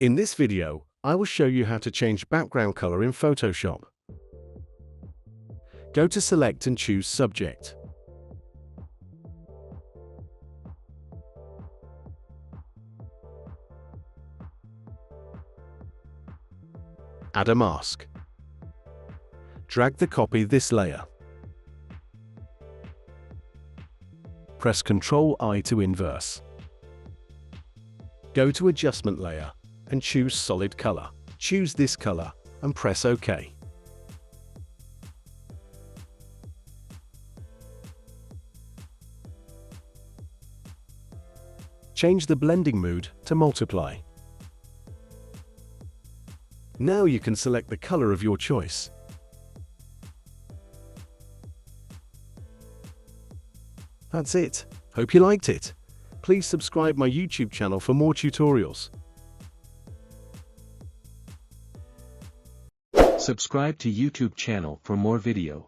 In this video, I will show you how to change background color in Photoshop. Go to Select and choose Subject. Add a mask. Drag the copy this layer. Press Ctrl-I to inverse. Go to Adjustment layer and choose Solid Color. Choose this color and press OK. Change the blending mode to Multiply. Now you can select the color of your choice. That's it. Hope you liked it. Please subscribe my YouTube channel for more tutorials. Subscribe to YouTube channel for more video.